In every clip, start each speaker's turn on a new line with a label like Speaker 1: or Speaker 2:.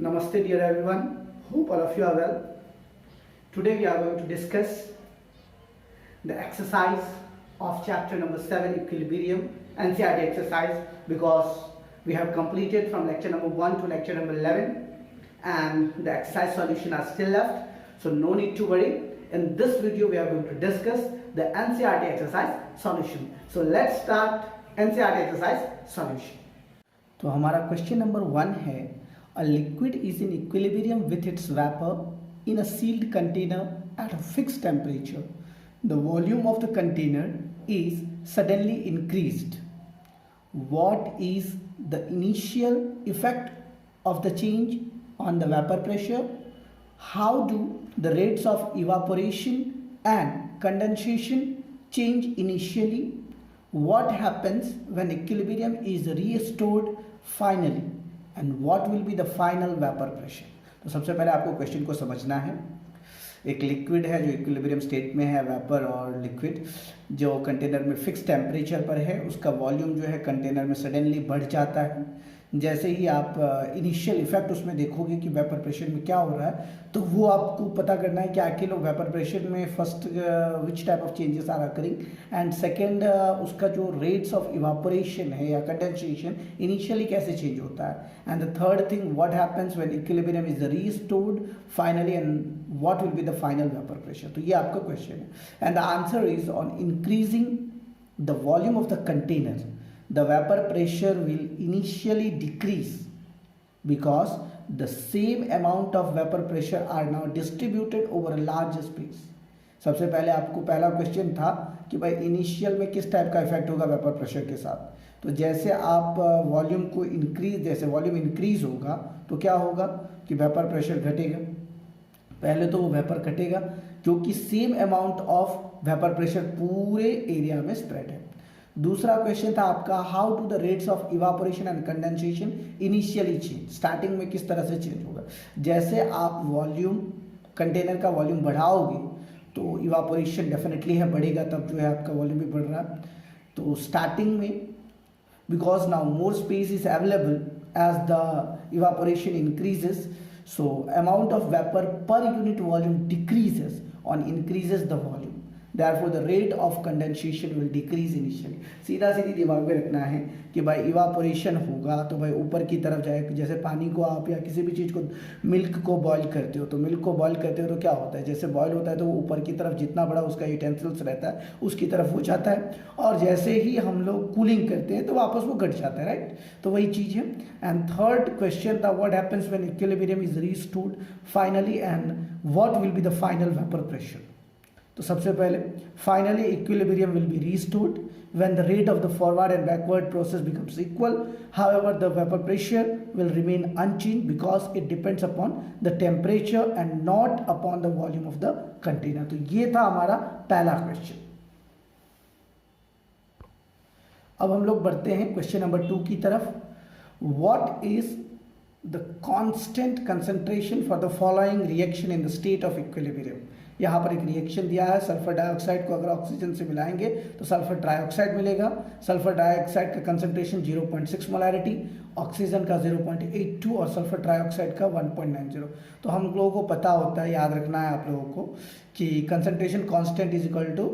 Speaker 1: Namaste dear everyone, hope all of you are well. Today we are going to discuss the exercise of chapter number 7 equilibrium NCERT exercise, because we have completed from lecture number 1 to lecture number 11 and the exercise solution are still left, so no need to worry. In this video we are going to discuss the NCERT exercise solution. So let's start NCERT exercise solution. तो हमारा question number 1 है, a liquid is in equilibrium with its vapor in a sealed container at a fixed temperature. The volume of the container is suddenly increased. What is the initial effect of the change on the vapor pressure? How do the rates of evaporation and condensation change initially? What happens when equilibrium is restored finally? And what will be the final vapor pressure? तो सबसे पहले आपको question को समझना है। एक liquid है जो इक्विलिब्रियम स्टेट में है, वेपर और लिक्विड जो कंटेनर में फिक्स टेम्परेचर पर है, उसका वॉल्यूम जो है कंटेनर में सडनली बढ़ जाता है। जैसे ही आप इनिशियल इफेक्ट उसमें देखोगे कि वेपर प्रेशर में क्या हो रहा है, तो वो आपको पता करना है कि आखिर वेपर प्रेशर में first which type of changes are occurring, and second उसका जो रेट्स ऑफ इवापोरेशन है या कंडेंसेशन इनिशियली कैसे चेंज होता है, and the third thing what happens when equilibrium is restored finally and what will be the final vapour pressure. तो ये आपका क्वेश्चन है, and the answer is on increasing the volume of the container the vapor pressure will initially decrease because the same amount of vapor pressure are now distributed over a large space. सबसे पहले आपको पहला question था कि भाई initial में किस type का इफेक्ट होगा वेपर प्रेशर के साथ। तो जैसे आप वॉल्यूम को जैसे वॉल्यूम इंक्रीज होगा तो क्या होगा कि वेपर प्रेशर घटेगा। पहले तो वो वेपर घटेगा क्योंकि same amount of vapour pressure पूरे एरिया में स्प्रेड है। दूसरा क्वेश्चन था आपका, how do the rates of evaporation and condensation initially change, starting में किस तरह से चेंज होगा। जैसे आप वॉल्यूम कंटेनर का वॉल्यूम बढ़ाओगे तो इवापोरेशन डेफिनेटली है बढ़ेगा, तब जो है आपका वॉल्यूम भी बढ़ रहा है। तो स्टार्टिंग में because now more space is available as the evaporation increases, so amount of vapour per unit volume decreases on increases the volume, therefore the rate of condensation will decrease initially। सीधा सीधी दिमाग में रखना है कि भाई evaporation होगा तो भाई ऊपर की तरफ जाए। जैसे पानी को आप या किसी भी चीज़ को मिल्क को बॉईल करते हो, तो मिल्क को बॉईल करते हो तो क्या होता है, जैसे बॉईल होता है तो वो ऊपर की तरफ जितना बड़ा उसका यूटेंसिल्स रहता है उसकी तरफ वो जाता है, और जैसे ही हम लोग कूलिंग करते हैं तो वापस वो घट जाता है, राइट। तो वही चीज़ है। एंड थर्ड क्वेश्चन था, what happens when equilibrium is restored finally and what will be the final vapour pressure. तो सबसे पहले finally equilibrium will be restored when the rate of the forward and backward process becomes equal, however the vapour pressure will remain unchange because it depends upon the temperature and not upon the volume of the container. तो ये था हमारा पहला question. अब हम लोग बढ़ते हैं क्वेश्चन नंबर 2 की तरफ। What is the constant concentration for the following reaction in the state of equilibrium. यहाँ पर एक रिएक्शन दिया है, सल्फर डाइऑक्साइड को अगर ऑक्सीजन से मिलाएंगे तो सल्फर ट्राइऑक्साइड मिलेगा। सल्फर डाइऑक्साइड का कंसंट्रेशन 0.6 मोलैरिटी, ऑक्सीजन का 0.82 और सल्फर ट्राइऑक्साइड का 1.90। तो हम लोगों को पता होता है, याद रखना है आप लोगों को कि concentration constant is equal to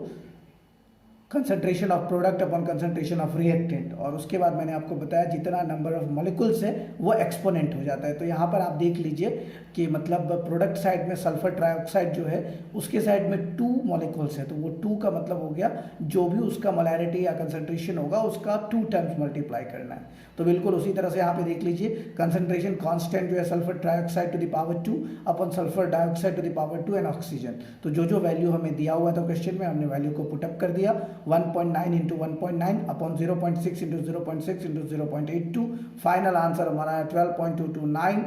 Speaker 1: concentration of product upon concentration of reactant, और उसके बाद मैंने आपको बताया जितना नंबर ऑफ मॉलिक्यूल्स है वो एक्सपोनेंट हो जाता है। तो यहाँ पर आप देख लीजिए कि मतलब प्रोडक्ट साइड में सल्फर ट्राइऑक्साइड जो है उसके साइड में 2 मॉलिक्यूल्स है, तो वो 2 का मतलब हो गया जो भी उसका मोलैरिटी या कंसंट्रेशन होगा उसका 2 टाइम्स मल्टीप्लाई करना है। तो बिल्कुल उसी तरह से यहाँ पे देख लीजिए कंसंट्रेशन कांस्टेंट जो है sulphur trioxide to the power 2 upon sulphur dioxide to the power 2 and oxygen. तो जो वैल्यू हमें दिया हुआ था क्वेश्चन में हमने वैल्यू को पुटअप कर दिया, 1.9 into 1.9 upon 0.6 into 0.6 into 0.82। Final answer हमारा है 12.229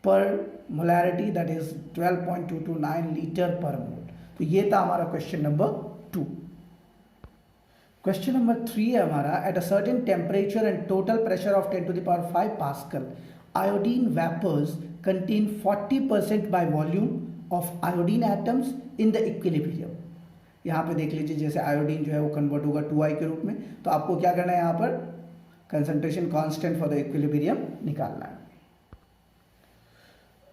Speaker 1: पर मोलैरिटी, दैट इज 12.229 लीटर पर मोल। तो ये था हमारा क्वेश्चन नंबर 2। क्वेश्चन नंबर 3 है हमारा, at a certain temperature and total pressure of 10 to the power 5 pascal iodine vapours contain 40% by volume of iodine atoms in the equilibrium. यहाँ पे देख लीजिए जैसे आयोडीन जो है वो कन्वर्ट होगा 2i के रूप में, तो आपको क्या करना है, यहाँ पर concentration constant for the equilibrium निकालना है।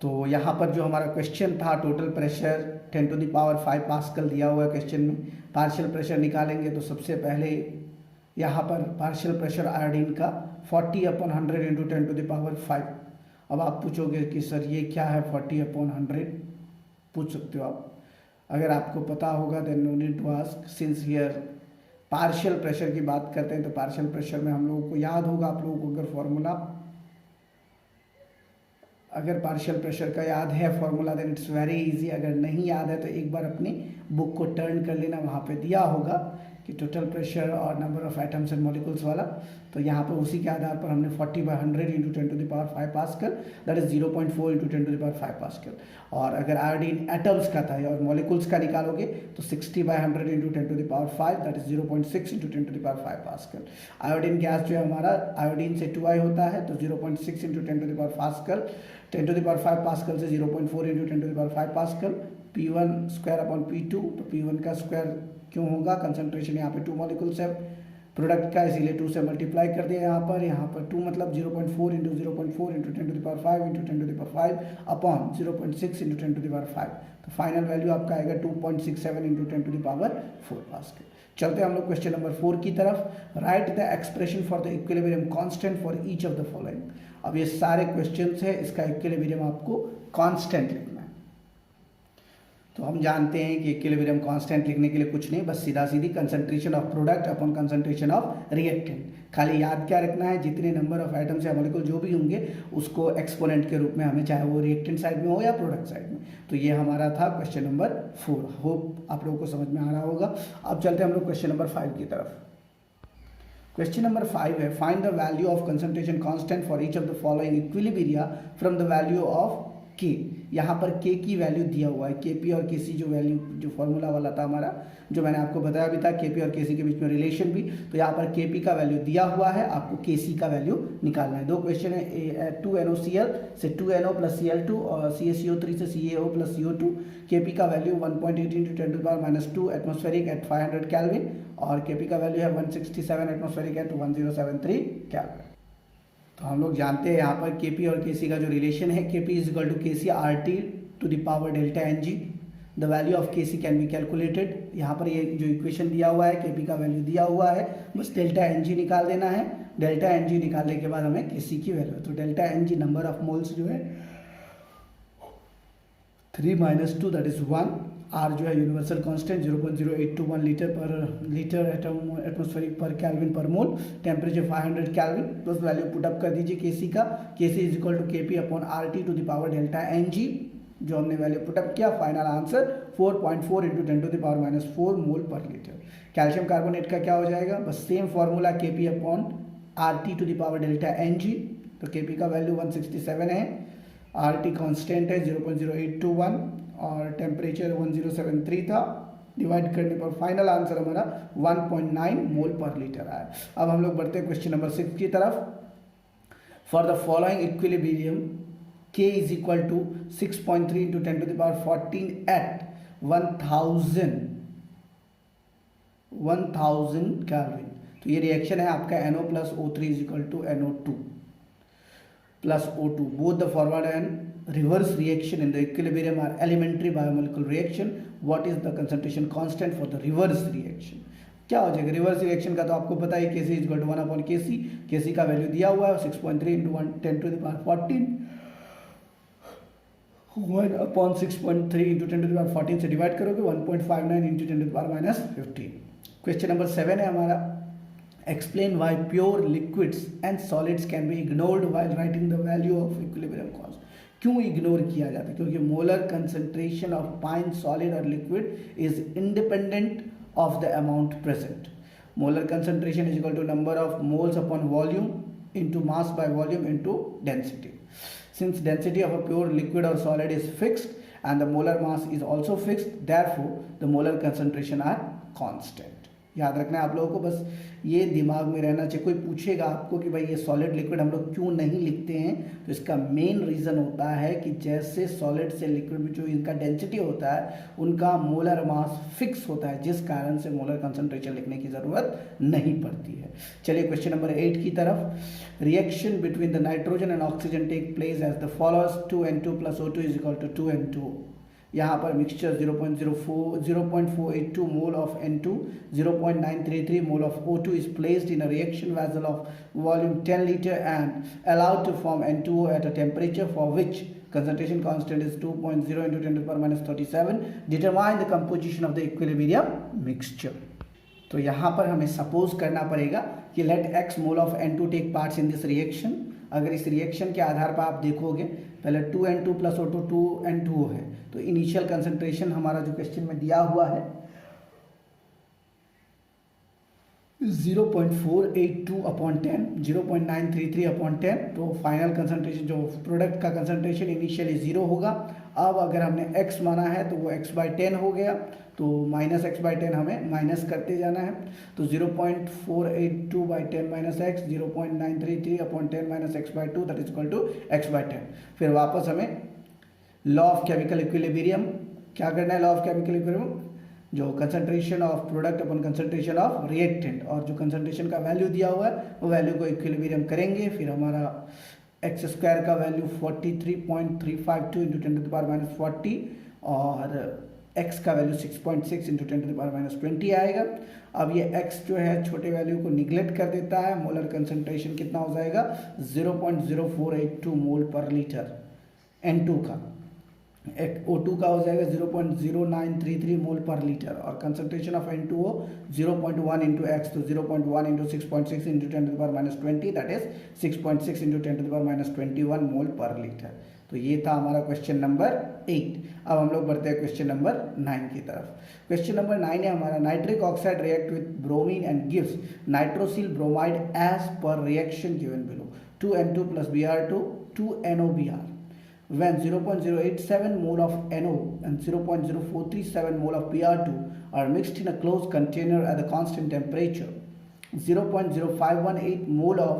Speaker 1: तो यहाँ पर जो हमारा क्वेश्चन था, टोटल प्रेशर 10⁵ पास्कल दिया हुआ है क्वेश्चन में, पार्शियल प्रेशर निकालेंगे। तो सबसे पहले यहाँ पर पार्शियल प्रेशर आयोडीन का 40/100 × 10⁵। अब आप पूछोगे कि सर ये क्या है 40/100, पूछ सकते हो आप। अगर आपको पता होगा then no need to ask, since here partial pressure की बात करते हैं तो पार्शियल प्रेशर में हम लोगों को याद होगा, आप लोगों को अगर फॉर्मूला, अगर पार्शियल प्रेशर का याद है formula then it's very easy. अगर नहीं याद है तो एक बार अपनी बुक को टर्न कर लेना, वहाँ पे दिया होगा कि टोटल प्रेशर और number of atoms and molecules वाला। तो यहाँ पर उसी के आधार पर हमने 40/100 × 10⁵ पास्कल, दैट इज 0.4 × 10⁵ पास्कल। और अगर आयोडीन एटम्स का था और मॉलिक्यूल्स का निकालोगे तो 60/100 × 10⁵, that is 0.6 × 10⁵ pascal. Iodine gas जो है हमारा आयोडीन से 2i होता है, तो 0.6 × 10⁵ पास्कल, 10⁵ पास्कल से 0.4 × 10⁵ पास्कल, P1² तो P1 का स्क्वायर क्यों होगा, कंसंट्रेशन यहाँ पे 2 मॉलिक्यूल्स है प्रोडक्ट का, इसीलिए 2 से मल्टीप्लाई कर दिया यहाँ पर 2 मतलब 0.4 × 0.4 × 10⁵ × 10⁵ अपॉन 0.6 × 10⁵। तो फाइनल वैल्यू आपका आएगा 2.67 × 10⁴ पास्कल। चलते हैं हम लोग क्वेश्चन नंबर 4 की तरफ। Right the expression for the equilibrium constant for each of the following. अब ये सारे क्वेश्चंस है, इसका इक्विलिब्रियम आपको कांस्टेंट लिखना है। तो हम जानते हैं कि इक्विलिब्रियम कांस्टेंट लिखने के लिए कुछ नहीं, बस सीधा सीधी concentration of product upon concentration of reactant. खाली याद क्या रखना है, जितने नंबर ऑफ आइटम्स या मॉलिक्यूल जो भी होंगे उसको एक्सपोनेंट के रूप में हमें, चाहे वो रिएक्टेंट साइड में हो या प्रोडक्ट साइड में। तो ये हमारा था क्वेश्चन नंबर 4। होप आप लोगों को समझ में आ रहा होगा। अब चलते हैं हम लोग क्वेश्चन नंबर 5 की तरफ। क्वेश्चन नंबर 5 है, find the value of concentration constant for each of the following equilibria from the value of के। यहाँ पर के की वैल्यू दिया हुआ है, केपी और केसी जो वैल्यू, जो फॉर्मूला वाला था हमारा, जो मैंने आपको बताया भी था केपी और केसी के बीच में रिलेशन भी। तो यहाँ पर केपी का वैल्यू दिया हुआ है, आपको केसी का वैल्यू निकालना है। 2 क्वेश्चन है, 2NOCl से 2NO + Cl2 और CaCO3 से CaO + CO2। केपी का वैल्यू 1.18 × 10⁻² एटमॉस्फेरिक एट 500 केल्विन और केपी का वैल्यू है 167 एटमॉस्फेरिक एट 1073 केल्विन। तो हम लोग जानते हैं यहाँ पर केपी और केसी का जो रिलेशन है, Kp is equal to Kc RT⁴ ΔNg। The value of Kc can be calculated. यहाँ पर ये जो इक्वेशन दिया हुआ है, केपी का वैल्यू दिया हुआ है, बस ΔNg निकाल देना है। ΔNg निकालने के बाद हमें केसी की वैल्यू, तो ΔNg नंबर ऑफ मोल्स जो है 3 - 2 दैट इज 1। आर जो है universal constant 0.0821 litre atmospheric per kelvin per mole, temperature 500 kelvin, plus value put up कर दीजिए केसी का। KC is equal to KP upon RT⁴ ΔNg, जो हमने वैल्यू पुटअप किया। Final answer 4.4 × 10⁻⁴ mole per litre. Calcium carbonate का क्या हो जाएगा, बस same formula KP upon RT⁴ ΔNg। तो केपी का वैल्यू 167 है, RT कांस्टेंट है 0.0821 और टेम्परेचर 1073 था। डिवाइड करने पर फाइनल आंसर हमारा 1.9 मोल पर लीटर आया। अब हम लोग बढ़ते हैं क्वेश्चन नंबर 6 की तरफ। For the following equilibrium K is equal to 6.3 × 10⁻14 at 1000 kelvin. तो ये रिएक्शन है आपका NO + O3 is equal to NO2 + O2। Both the forward and reverse reaction in the equilibrium are elementary biomolecular reaction. What is the concentration constant for the reverse reaction? क्या हो जाएगा reverse reaction का, तो आपको पता है Kc is equal to 1/Kc। Kc का value दिया हुआ है 6.3 × 10⁻14, 1/6.3 × 10⁻14 से डिवाइड करोगे 1.59 × 10⁻15। क्वेश्चन नंबर 7 है हमारा, explain why pure liquids and solids can be ignored while writing the value of equilibrium constant। क्यों इग्नोर किया जाता है, क्योंकि molar concentration of fine solid और liquid is independent of the amount present. Molar concentration is equal to number of moles upon volume into mass by volume into density. Since density of a pure liquid और solid is fixed and the molar mass is also fixed, therefore the molar concentration are constant। याद रखना है आप लोगों को, बस ये दिमाग में रहना चाहिए। कोई पूछेगा आपको कि भाई ये सॉलिड लिक्विड हम लोग क्यों नहीं लिखते हैं, तो इसका मेन रीज़न होता है कि जैसे सॉलिड से लिक्विड में जो इनका डेंसिटी होता है उनका मोलर मास फिक्स होता है, जिस कारण से मोलर कंसंट्रेशन लिखने की ज़रूरत नहीं पड़ती है। चलिए क्वेश्चन नंबर 8 की तरफ। Reaction between the nitrogen and oxygen take place as the followers 2N2 + O2 is equal to 2N2। यहाँ पर mixture 0.482 mole of N2, 0.933 mole of O2 is placed in a reaction vessel of volume 10 liter and allowed to form N2O at a temperature for which concentration constant is 2.0 into 10 to the power minus 37. Determine the composition of the equilibrium mixture. तो यहाँ पर हमें suppose करना पड़ेगा कि let x mole of N2 take parts in this reaction. अगर इस reaction के आधार पर आप देखोगे, पहले 2N2 + O2 2N2O है, तो इनिशियल कंसंट्रेशन हमारा जो क्वेश्चन में दिया हुआ है 0.482/10, 0.933/10, तो फाइनल कंसंट्रेशन जो प्रोडक्ट का कंसंट्रेशन इनिशियली 0 होगा। अब अगर हमने x माना है तो वो x/10 हो गया, तो -x/10 हमें माइनस करते जाना है। तो 0.482/10 - x, 0.933/10 - x/2 that is equal to x/10। फिर वापस हमें लॉ ऑफ केमिकल इक्विलिब्रियम क्या करना है, लॉ ऑफ केमिकल इक्विलिब्रियम जो concentration of product upon concentration of reactant, और जो कंसंट्रेशन का वैल्यू दिया हुआ है वो वैल्यू को इक्विलिब्रियम करेंगे। फिर हमारा x² का वैल्यू 43.352 × 10 to the power -40 और x का वैल्यू 6.6 × 10 to the power -20 आएगा। अब ये x जो है छोटे वैल्यू को निगलेक्ट कर देता है, मोलर कंसंट्रेशन कितना हो जाएगा 0.0482 मोल पर लीटर N2 का, O2 का हो जाएगा 0.0933 मोल पर लीटर, और कंसंट्रेशन ऑफ N2O 0.1 × x, तो 0.1 × 6.6 × 10 to the power -20 that is 6.6 × 10 to the power -21 mole per litre. तो ये था हमारा क्वेश्चन नंबर 8। अब हम लोग बढ़ते हैं क्वेश्चन नंबर 9 की तरफ। क्वेश्चन नंबर 9 है हमारा, nitric oxide react with bromine and gives nitrosyl bromide as per reaction given below 2N2 + Br2 2NOBr when 0.087 mole of NO and 0.0437 mole of Br2 are mixed in a closed container at a constant temperature, 0.0518 mole of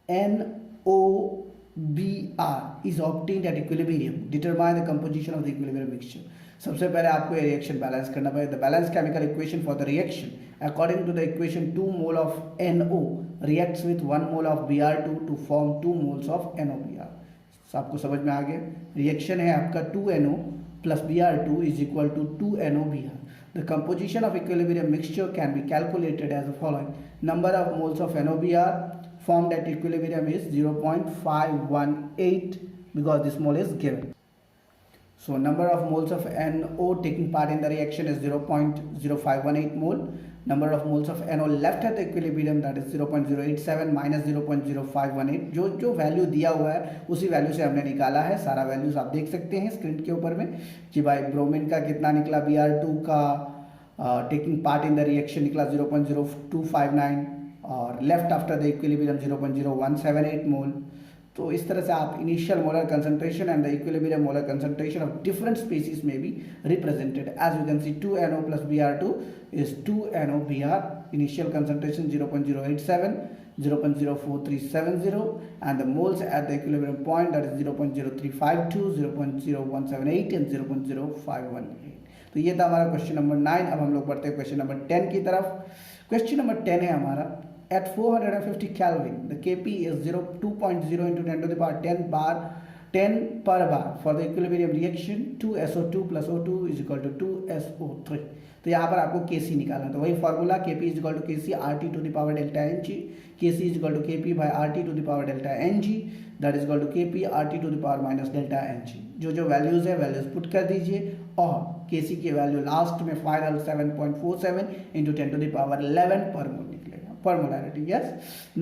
Speaker 1: NOBr is obtained at equilibrium. Determine the composition of the equilibrium mixture. सबसे पहले आपको ये reaction balance करना पड़ेगा। The balance chemical equation for the reaction according to the equation 2 mole of NO reacts with 1 mole of Br2 to form 2 moles of NOBr. आपको समझ में आ गया, रिएक्शन है आपका 2NO + Br2 is equal to 2NOBr. The composition of equilibrium mixture can be calculated as the following. Number of moles of NOBr formed at equilibrium is 0.518 because this mole is given. So number of moles of NO taking part in the reaction is 0.0518 mole. Number of moles of NO left at the equilibrium that is 0.087 - 0.0518। जो value दिया हुआ है उसी value से हमने निकाला है। सारा वैल्यूज आप देख सकते हैं स्क्रीन के ऊपर में कि भाई ब्रोमीन का कितना निकला, Br2 का taking part in the reaction निकला 0.0259 और left after the equilibrium 0.0178 mole. तो इस तरह से आप initial molar concentration and the equilibrium molar concentration of different species में भी represented. As you can see 2NO + Br2 is 2NOBr. Initial concentration 0.087, 0.04370 and the moles at the equilibrium point that is 0.0352, 0.0178 and 0.0518। तो ये था हमारा question number 9। अब हम लोग बढ़ते हैं क्वेश्चन नंबर 10 की तरफ। क्वेश्चन नंबर 10 है हमारा, at 450 Kelvin the Kp is 2.0 × 10 to the power 10 per bar for the equilibrium reaction 2SO2 + O2 is equal to 2SO3। तो यहाँ पर आपको Kc निकालना, तो वही formula Kp is equal to Kc RT to the power delta Ng, Kc is equal to Kp by RT to the power delta Ng that is equal to Kp RT to the power minus delta Ng। जो values है values put कर दीजिए और Kc की value last में final 7.47 × 10 to the power 11 पर मोल निकलेगा per molarity। yes,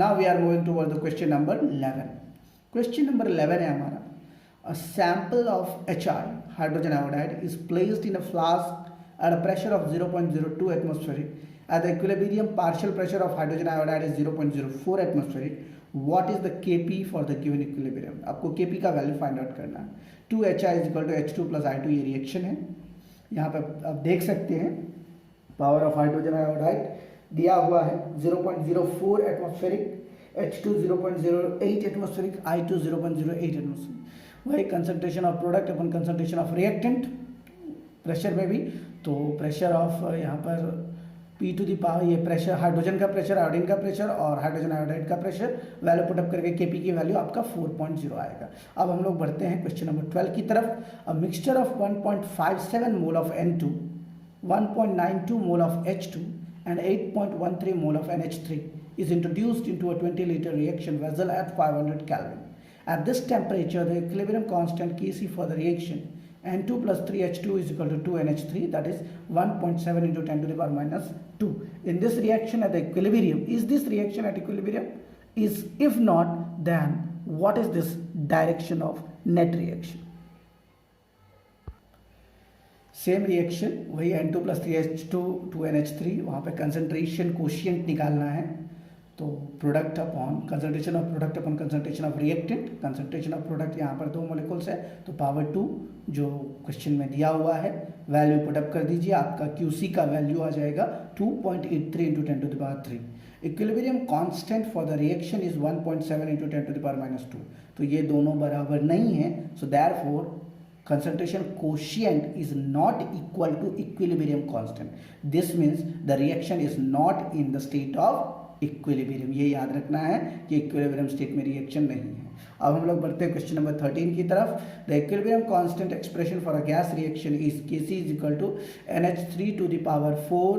Speaker 1: now we are moving toward the question number 11। question number 11 है हमारा, a sample of HI hydrogen iodide is placed in a flask at a pressure of 0.02 atmospheric. At the equilibrium partial pressure of hydrogen iodide is 0.04 atmospheric. What is the Kp for the given equilibrium? आपको Kp का value find out करना है। 2HI is equal to H2 + I2 ये reaction है। यहाँ पे आप देख सकते हैं पावर ऑफ हाइड्रोजन आयोडाइड दिया हुआ है 0.04 atmospheric, H2 0.08 atmospheric, I2 0.08 atmospheric. वही concentration of product upon concentration of reactant pressure में भी, तो प्रेशर ऑफ यहाँ पर P टू दी पावर, ये प्रेशर हाइड्रोजन का प्रेशर, आयोडीन का प्रेशर और हाइड्रोजन आयोडाइड का प्रेशर, वैल्यू पुटअप करके Kp की वैल्यू आपका 4.0 आएगा। अब हम लोग बढ़ते हैं क्वेश्चन नंबर 12 की तरफ। A mixture of 1.57 mole of N2, 1.92 mole of H2 and 8.13 mole of NH3 is introduced into a 20-liter reaction vessel at 500 Kelvin. At this temperature, the equilibrium constant Kc for the reaction N2 plus 3H2 is equal to 2NH3, that is 1.7 into 10 to the power minus 2. In this reaction at the equilibrium, is this reaction at equilibrium? If not, then what is this direction of net reaction? Same reaction, वही N2 plus 3H2 2NH3, वहाँ पे concentration quotient निकालना है। तो product upon concentration of product upon concentration of reactant, concentration of product यहाँ पर 2 molecules है तो पावर 2 जो क्वेश्चन में दिया हुआ है, वैल्यू पुटअप कर दीजिए, आपका QC का वैल्यू आ जाएगा 2.83 into 10 to the power 3। Equilibrium constant for the reaction is 1.7 into 10 to the power minus 2। तो ये दोनों बराबर नहीं है, so therefore concentration quotient is not equal to equilibrium constant. This means the reaction is not in the state of equilibrium. ये याद रखना है कि equilibrium state में reaction नहीं है। अब हम लोग बढ़ते हैं क्वेश्चन नंबर 13 की तरफ। The equilibrium constant expression for a gas reaction is Kc is equal to NH3 to the power 4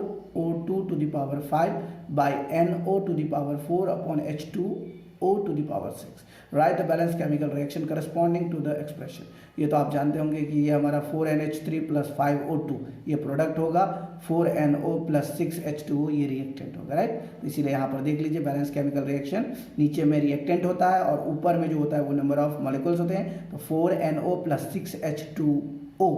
Speaker 1: O2 to the power 5 by NO to the power 4 upon H2O to the power 6. Write the balanced chemical reaction corresponding to the expression. ये तो आप जानते होंगे कि ये हमारा 4NH3 plus 5O2 ये product होगा, 4NO प्लस 6H2O ये रिएक्टेंट होगा, राइट। तो इसीलिए यहाँ पर देख लीजिए बैलेंस केमिकल रिएक्शन, नीचे में रिएक्टेंट होता है और ऊपर में जो होता है वो नंबर ऑफ मॉलिक्यूल्स होते हैं। तो 4NO plus 6H2O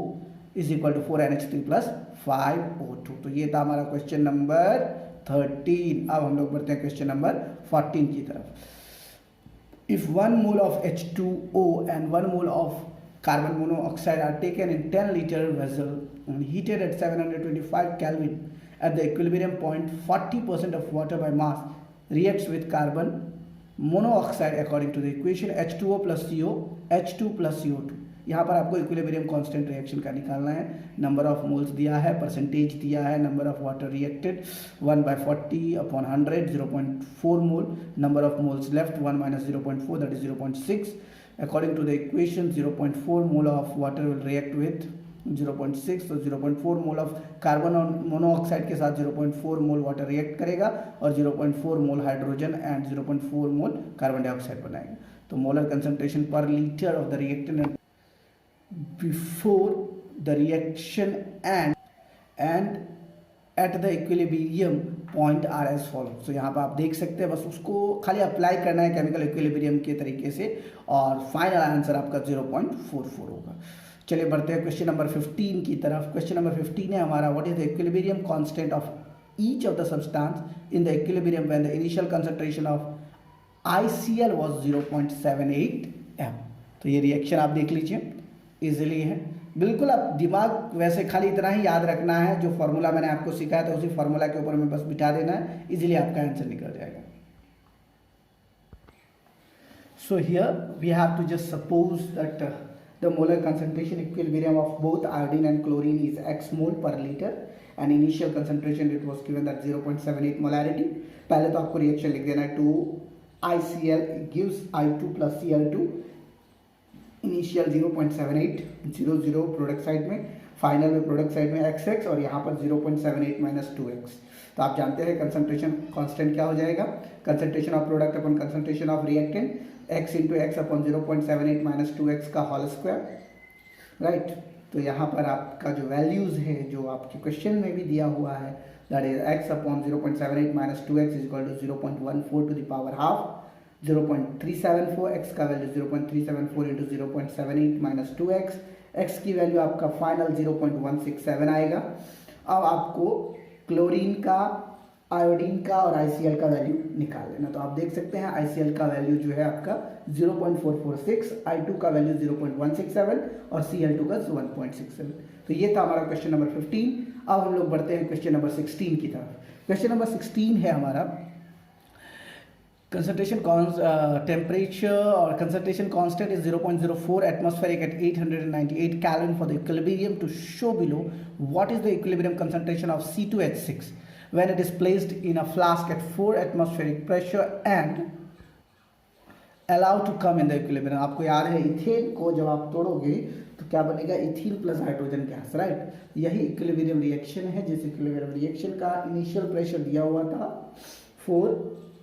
Speaker 1: is equal to 4NH3 plus 5O2। तो ये था हमारा क्वेश्चन नंबर 13। अब हम लोग बढ़ते हैं क्वेश्चन नंबर 14 की तरफ। If 1 mole of H2O and 1 mole of carbon monoxide are taken in 10-liter vessel and heated at 725 Kelvin at the equilibrium point, 40% of water by mass reacts with carbon monoxide according to the equation H2O plus CO, H2 plus CO2। यहाँ पर आपको equilibrium constant reaction का निकालना है। Number of moles दिया है, percentage दिया है, number of water reacted 1/40 upon 100 0.4 mole, number of moles left 1 minus 0.4 that is 0.6। according to the equation 0.4 mole of water will react with 0.6, तो 0.4 मोल ऑफ कार्बन मोनोऑक्साइड के साथ 0.4 मोल water react करेगा और 0.4 मोल hydrogen and 0.4 mole carbon dioxide बनाएगा। तो molar concentration पर litre of the reactant before the reaction and at the equilibrium point are as follows। तो यहाँ पर आप देख सकते हैं, बस उसको खाली अप्लाई करना है केमिकल इक्विलिब्रियम के तरीके से और फाइनल आंसर आपका 0.44 होगा। चलिए बढ़ते हैं क्वेश्चन नंबर 15 की तरफ। क्वेश्चन नंबर 15 है हमारा, what is the equilibrium constant of each of the substance in the equilibrium when the initial concentration of ICl was 0.78 m। तो ये रिएक्शन आप देख लीजिए, इजीली है बिल्कुल। आप दिमाग वैसे खाली इतना ही याद रखना है, जो फॉर्मूला मैंने आपको सिखाया था उसी फॉर्मूला के ऊपर में बस बिठा देना है, इजीली आपका आंसर निकल जाएगा। So here we have to just suppose that the molar concentration equilibrium of both iodine and chlorine is x mole per litre and initial concentration it was given that 0.78 molarity. पहले तो आपको reaction लिख देना है, 2 ICl gives I2 plus Cl2, इनिशियल 0.78 product side में, final में product side में XX और यहाँ पर 0.78 माइनस 2x। तो आप जानते हैं कंसंट्रेशन कांस्टेंट क्या हो जाएगा, concentration of product upon concentration of reactant x into x upon 0.78 minus 2x का होल स्क्वायर, राइट। तो यहाँ पर आपका जो वैल्यूज़ है जो आपके क्वेश्चन में भी दिया हुआ है, that is x upon 0.78 minus 2x is equal to 0.14 to the power half, 0.374, x का value 0.374 into 0.78 minus 2x, x की वैल्यू आपका फाइनल 0.167 आएगा। अब आपको क्लोरीन का, आयोडीन का और ICl का वैल्यू निकाल लेना। तो आप देख सकते हैं ICl का वैल्यू जो है आपका 0.446, I2 का वैल्यू 0.167 और Cl2 का 1.67। तो ये था हमारा क्वेश्चन नंबर 15। अब हम लोग बढ़ते हैं क्वेश्चन नंबर 16 की तरफ। क्वेश्चन नंबर 16 है हमारा concentration temperature or concentration constant is 0.04 atmospheric at 898 Kelvin for the equilibrium. To show below what is the equilibrium concentration of C2H6 when it is placed in a flask at 4 atmospheric pressure and allowed to come in the equilibrium. आपको याद है ethane को जब आप तोड़ोगे तो क्या बनेगा, ethene plus hydrogen gas, right. यही इक्विलिब्रियम रिएक्शन है, जिस इक्विलिब्रियम रिएक्शन का इनिशियल प्रेशर दिया हुआ था 4,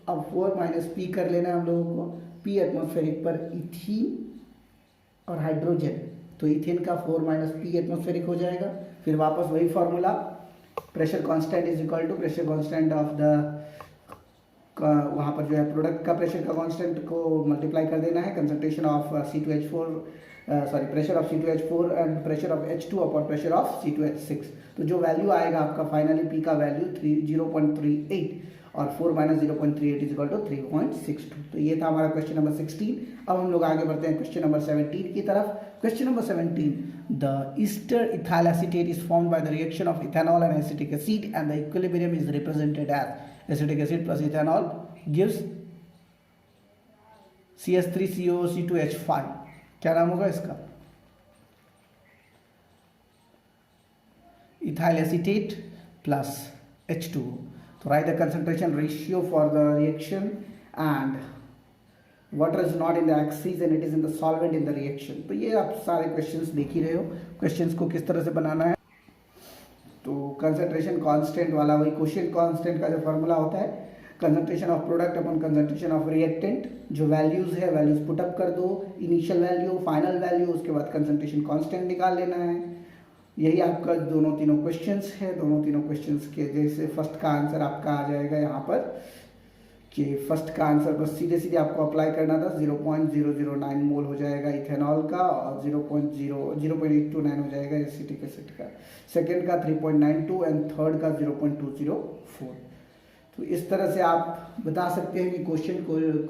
Speaker 1: अब 4 माइनस पी कर लेना है हम लोगों को, पी एटमॉस्फेरिक पर इथीन और हाइड्रोजन, तो इथेन का 4 माइनस पी एटमॉस्फेरिक हो जाएगा। फिर वापस वही formula, pressure constant is equal to pressure constant of the, वहाँ पर जो है प्रोडक्ट का प्रेशर का कांस्टेंट को मल्टीप्लाई कर देना है, concentration of C2H4 sorry pressure of C2H4 and pressure of H2 upon pressure of C2H6। तो जो वैल्यू आएगा आपका फाइनली पी का वैल्यू 0.38 और 4 माइनस 0.38 इज इक्वल टू 3.62। तो ये था हमारा क्वेश्चन नंबर 16। अब हम लोग आगे बढ़ते हैं क्वेश्चन नंबर 17 की तरफ। Question number 17, the ester ethyl acetate is formed by the reaction of ethanol and acetic acid and the equilibrium is represented as acetic acid plus ethanol gives CH3COC2H5। क्या नाम होगा इसका, ethyl acetate plus H2। So write the concentration ratio for the reaction and water is not in the axis and it is in the solvent in the reaction। तो ये आप सारे questions देख ही रहे हो, क्वेश्चंस को किस तरह से बनाना है। तो कंसंट्रेशन कांस्टेंट वाला वही क्वोशिएंट कांस्टेंट का जो फॉर्मूला होता है, concentration of product upon concentration of reactant, जो वैल्यूज है वैल्यूज पुट अप कर दो, इनिशियल वैल्यू फाइनल वैल्यू, उसके बाद कंसंट्रेशन कांस्टेंट निकाल लेना है। यही आपका दोनों तीनों क्वेश्चंस है। दोनों तीनों क्वेश्चंस के जैसे फर्स्ट का आंसर आपका आ जाएगा यहाँ पर कि फर्स्ट का आंसर बस सीधे सीधे आपको अप्लाई करना था, 0.009 मोल हो जाएगा इथेनॉल का और 0.829 हो जाएगा एसिटिक एसिड का, सेकंड का 3.92 एंड थर्ड का 0.204। तो इस तरह से आप बता सकते हैं कि क्वेश्चन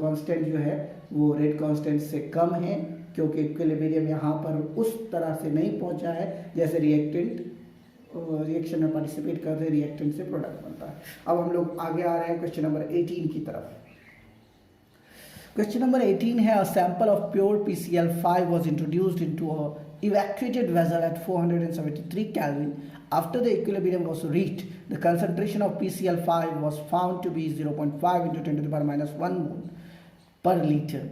Speaker 1: कांस्टेंट जो है वो रेट कांस्टेंट से कम है, क्योंकि इक्विलिब्रियम यहाँ पर उस तरह से नहीं पहुँचा है जैसे रिएक्शन में पार्टिसिपेट करते हैं, रिएक्टेंट से प्रोडक्ट बनता है। अब हम लोग आगे आ रहे हैं क्वेश्चन नंबर 18 की तरफ। क्वेश्चन नंबर 18 है, अ sample of pure PCl5 was introduced into a evacuated vessel at 473 Kelvin. After the equilibrium was reached, the concentration of PCl5 was found to be 0.5 into 10 to the power minus 1 mole per liter.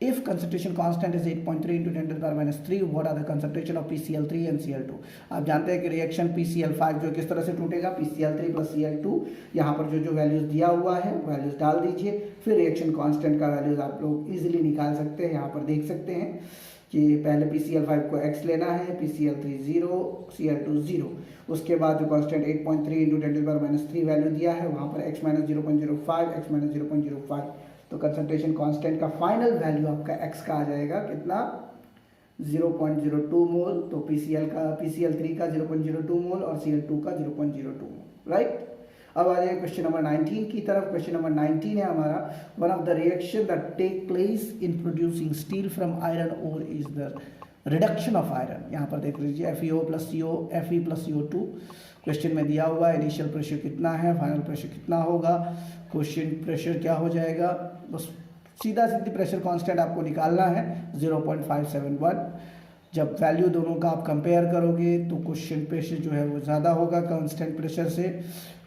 Speaker 1: If concentration constant is 8.3 into 10 to the power minus 3, what are the concentration of PCl3 and Cl2? आप जानते हैं कि reaction PCl5 जो किस तरह से टूटेगा, PCl3 plus Cl2, यहाँ पर जो वैल्यूज दिया हुआ है वैल्यूज डाल दीजिए, फिर रिएक्शन कांस्टेंट का वैल्यूज आप लोग इजीली निकाल सकते हैं। यहाँ पर देख सकते हैं कि पहले PCl5 को x लेना है, PCl3 0, Cl2 0, उसके बाद जो constant 8.3 into 10 to the power minus 3 value दिया है वहाँ पर x माइनस 0.05, x माइनस 0.05, तो कंसंट्रेशन कांस्टेंट का फाइनल वैल्यू आपका x का आ जाएगा कितना, 0.02 मोल। तो PCl3 का 0.02 मोल और Cl2 का 0.02 मोल, राइट। अब आ जाए क्वेश्चन नंबर 19 की तरफ। क्वेश्चन नंबर 19 है हमारा, one of the reaction that take place in producing steel from iron ore is the reduction of iron. यहाँ पर देख लीजिए FeO plus CO, Fe plus CO2 question में दिया हुआ है। इनिशियल प्रेशर कितना है, फाइनल प्रेशर कितना होगा, क्वेश्चन प्रेशर क्या हो जाएगा, बस सीधा सीधी प्रेशर कांस्टेंट आपको निकालना है 0.571। जब वैल्यू दोनों का आप कंपेयर करोगे तो क्वेश्चन प्रेशर जो है वो ज़्यादा होगा, कांस्टेंट प्रेशर से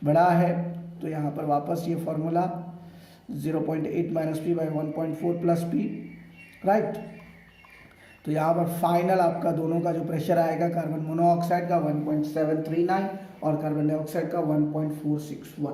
Speaker 1: बड़ा है। तो यहाँ पर वापस ये formula 0.8 minus P by 1.4 plus P, right. तो यहाँ पर फाइनल आपका दोनों का जो प्रेशर आएगा, कार्बन मोनोऑक्साइड का 1.739 और कार्बन डाइऑक्साइड का 1.461।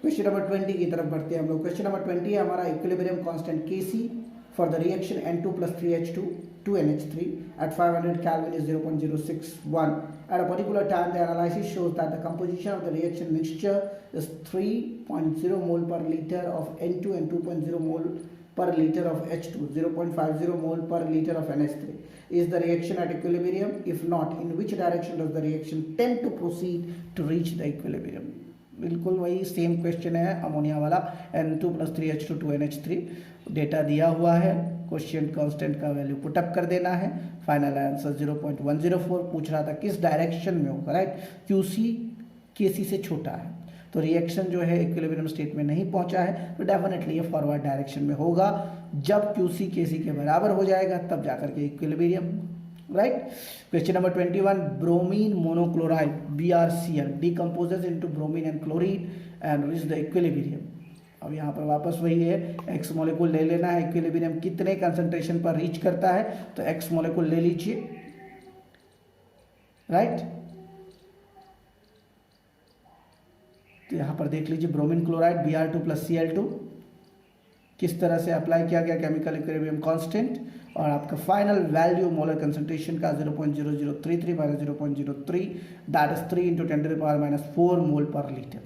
Speaker 1: क्वेश्चन नंबर 20 की तरफ बढ़ते हैं हम लोग। क्वेश्चन नंबर 20 है हमारा, equilibrium constant Kc for the reaction N2 plus 3H2 2NH3 at 500 Kelvin is 0.061. At a particular time, the analysis shows that the composition of the reaction mixture is 3.0 mole per liter of N2 and 2.0 mole per liter of H2, 0.50 mole per liter of NH3. Is the reaction at equilibrium? If not, in which direction does the reaction tend to proceed to reach the equilibrium? बिल्कुल वही same question है ammonia वाला, N2 plus 3H2 2NH3 data दिया हुआ है, question constant का value put up कर देना है, फाइनल आंसर 0.104। पूछ रहा था किस डायरेक्शन में होगा, राइट। QC Kc से छोटा है, तो रिएक्शन जो है इक्विलिब्रियम स्टेट में नहीं पहुंचा है, तो डेफिनेटली ये फॉरवर्ड डायरेक्शन में होगा। जब Qc Kc के बराबर हो जाएगा तब जाकर के equilibrium, right. Question number 21, bromine monochloride BrCl decomposes into bromine and chlorine and reach the equilibrium. अब यहाँ पर वापस वही है, एक्स मॉलिक्यूल ले लेना है, इक्विलिब्रियम कितने कंसंट्रेशन पर रीच करता है, तो एक्स मॉलिक्यूल ले लीजिए, राइट। तो यहाँ पर देख लीजिए ब्रोमीन क्लोराइड Br2 + Cl2 किस तरह से अप्लाई किया गया, केमिकल इक्विलिब्रियम कांस्टेंट, और आपका फाइनल वैल्यू मोलर कंसंट्रेशन का 0.0033 - 0.03 that is 3 × 10⁻⁻⁴ mole per litre.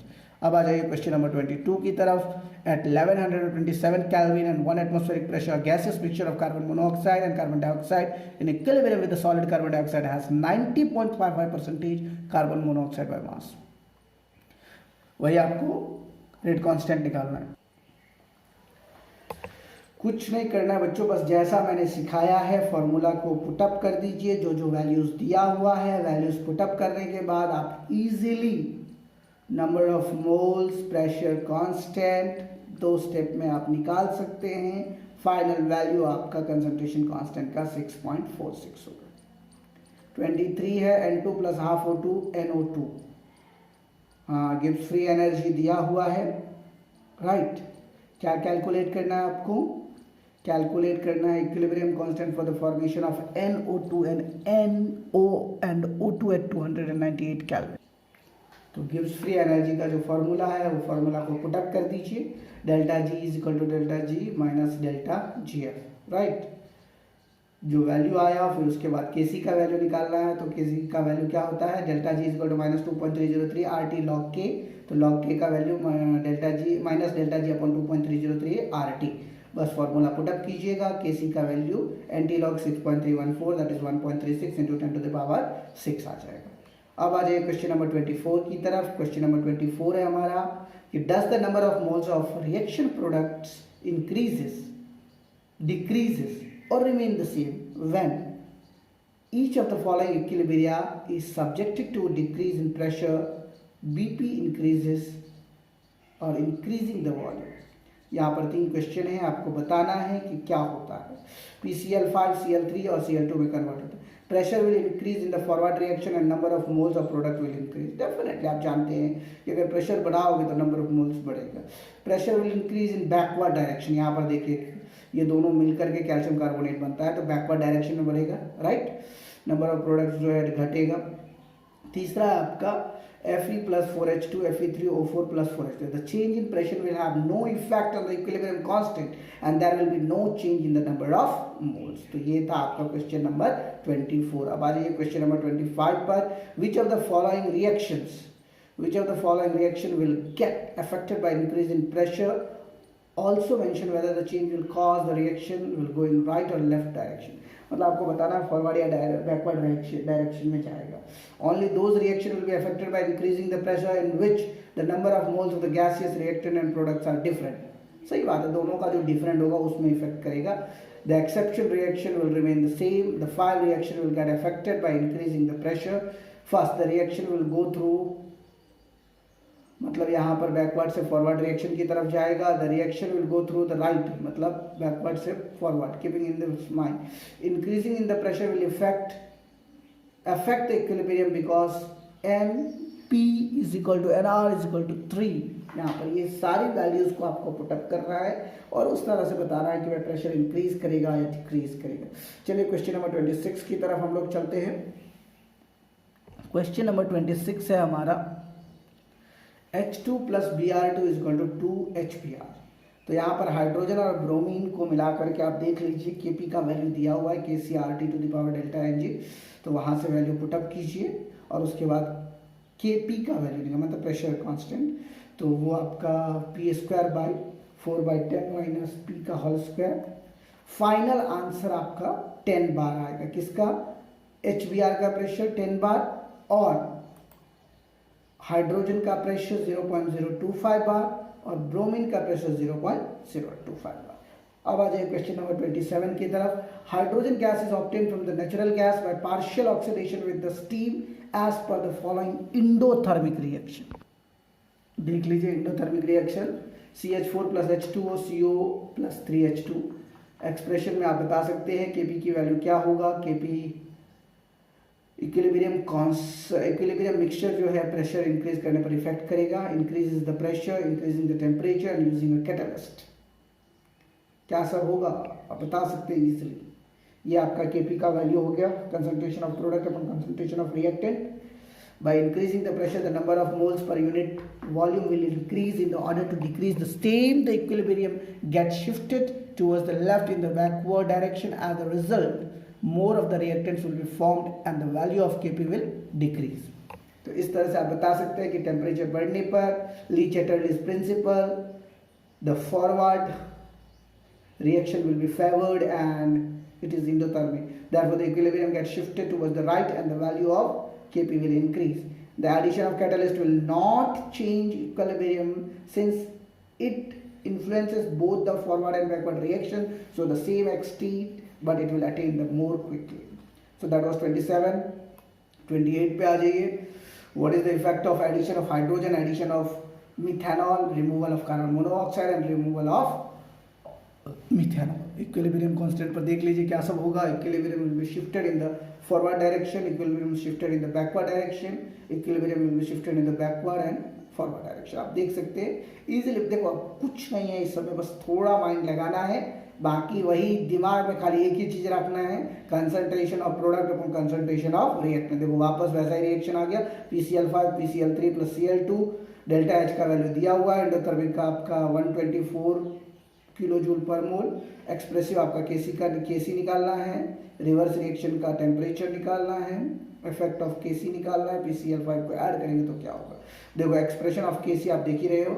Speaker 1: अब आ जाइए क्वेश्चन नंबर 22 की तरफ। At 1127 Kelvin and 1 atmospheric pressure, a gaseous mixture of carbon monoxide and carbon dioxide in equilibrium with the solid carbon dioxide has 90.55% carbon monoxide by mass। वही आपको rate constant निकालना है, कुछ नहीं करना है बच्चों, बस जैसा मैंने सिखाया है फॉर्मूला को पुटअप कर दीजिए। जो जो वैल्यूज दिया हुआ है, वैल्यूज पुटअप करने के बाद आप easily number of moles, pressure constant 2 step में आप निकाल सकते हैं। फाइनल वैल्यू आपका कंसंट्रेशन कांस्टेंट का 6.46 होगा। 23 है N2 + ½ O2 NO2। हाँ, गिब्स फ्री एनर्जी दिया हुआ है, राइट। क्या कैलकुलेट करना है आपको, कैलकुलेट करना है equilibrium constant for the formation of NO2 and NO and O2 at 298 kelvin. तो गिब्स फ्री एनर्जी का जो फॉर्मूला है वो फॉर्मूला को पुटअप कर दीजिए, ΔG = ΔG - ΔGF, राइट। जो वैल्यू आया फिर उसके बाद Kc का वैल्यू निकालना है, तो Kc का वैल्यू क्या होता है, ΔG = -2.303 RT log K, तो log K का वैल्यू ΔG - ΔG / 2.303 RT। बस फॉर्मूला पुटअप कीजिएगा, Kc का value NT log 6.314 that is 1.36 × 10⁻6 आ जाएगा। अब आ जाइए क्वेश्चन नंबर 24 की तरफ। क्वेश्चन नंबर 24 है हमारा कि does the number of moles of reaction products increases, decreases or remain the same when each of the following equilibria is subjected to a decrease in pressure, BP increases or increasing the volume। यहाँ पर 3 question है, आपको बताना है कि क्या होता है। PCl5 Cl3 और Cl2 में कन्वर्ट होता है। Pressure will increase in the forward reaction and number of moles of product will increase. Definitely आप जानते हैं कि अगर प्रेशर बढ़ाओगे तो नंबर ऑफ मोल्स बढ़ेगा। Pressure will increase in backward direction, यहाँ पर देखिए ये दोनों मिलकर के कैल्शियम कार्बोनेट बनता है, तो बैकवर्ड डायरेक्शन में बढ़ेगा, राइट। नंबर ऑफ प्रोडक्ट्स जो है घटेगा। तीसरा है आपका Fe + 4H2 Fe3O4 + 4H2। The change in pressure will have no effect on the equilibrium constant and there will be no change in the number of moles। तो ये था आपका क्वेश्चन नंबर 24। अब आ जाइए क्वेश्चन नंबर 25 पर। Which of the following reaction will get affected by increase in pressure? Also mention whether the change will cause the reaction will go in right or left direction। मतलब आपको बताना है forward या backward direction में जाएगा। Only those reaction will be affected by increasing the pressure in which the number of moles of the gaseous reactant and products are different। सही बात है, दोनों का जो डिफरेंट होगा उसमें इफेक्ट करेगा। The exception reaction will remain the same। The file reaction will get affected by increasing the pressure। First the reaction will go through, मतलब यहाँ पर बैकवर्ड से फॉरवर्ड रिएक्शन की तरफ जाएगा। The reaction will go through the right, मतलब backward से forward, keeping in the mind increasing in the pressure will affect the equilibrium because Np = Nr = 3। यहाँ पर ये सारी वैल्यूज को आपको पुटअप करना है और उस तरह से बताना है कि वह प्रेशर इंक्रीज करेगा या डिक्रीज करेगा। चलिए क्वेश्चन नंबर 26 की तरफ हम लोग चलते हैं। क्वेश्चन नंबर 26 है हमारा H2 + Br2 = 2HBr। तो यहाँ पर हाइड्रोजन और ब्रोमीन को मिला करके आप देख लीजिए, Kp का वैल्यू दिया हुआ है KcRT⁴ तो वहाँ से वैल्यू पुटअप कीजिए और उसके बाद Kp का वैल्यू निकाल, मतलब प्रेशर कांस्टेंट, तो वो आपका P²/4/10 - P²। फाइनल आंसर आपका 10 बार आएगा। किसका? HBr का प्रेशर 10 बार और हाइड्रोजन का प्रेशर 0.025 बार और ब्रोमीन का प्रेशर 0.025 बार। अब आ जाए क्वेश्चन नंबर 27 की तरफ। Hydrogen gas is obtain from the natural gas by partial oxidation with the steam as per the following endothermic reaction. देख लीजिए endothermic reaction CH4 plus H2O CO plus 3H2। Expression में आप बता सकते हैं Kp की वैल्यू क्या होगा। Kp इक्विलिब्रियम मिक्सचर जो है प्रेशर इंक्रीज करने पर इफेक्ट करेगा। Increase the pressure, increasing the temperature and using a catalyst. क्या सब होगा आप बता सकते हैं इजीली। ये आपका Kp का वैल्यू हो गया, concentration of product upon concentration of reactant. By increasing the pressure, the number of moles per unit volume will increase. In order to decrease the same, the equilibrium gets shifted towards the left in the backward direction. As a result, more of the reactants will be formed and the value of Kp will decrease. तो इस तरह से आप बता सकते हैं कि temperature बढ़ने पर ली-चैटरलीज principal, the forward reaction will be favored and it is endothermic. Therefore, the equilibrium gets shifted towards the right and the value of Kp will increase. The addition of catalyst will not change equilibrium since it influences both the forward and backward reaction. So the same extent, but it will attain the more quickly. So that was 27. 28 पे आ जाइए. What is the effect of addition of hydrogen, addition of methanol, removal of carbon monoxide and removal of methanol. Equilibrium constant पर देख लीजिए क्या सब होगा. Equilibrium will be shifted in the forward direction, equilibrium shifted in the backward direction, equilibrium will be shifted in the backward and forward direction. आप देख सकते हैं इजीली. देखो कुछ नहीं है इस समय, बस थोड़ा माइंड लगाना है, बाकी वही दिमाग में खाली एक ही चीज रखना है, concentration of product upon concentration of reactant. देखो वापस वैसा ही रिएक्शन आ गया, PCl5 PCl3 plus Cl2, delta H का वैल्यू दिया हुआ है, एंडोथर्मिक का आपका 124 किलो जूल पर मोल। एक्सप्रेसिव आपका Kc निकालना है, रिवर्स रिएक्शन का टेम्परेचर निकालना है, इफेक्ट ऑफ Kc निकालना है, PCl5 को ऐड करेंगे तो क्या होगा। देखो एक्सप्रेशन ऑफ Kc आप देख ही रहे हो,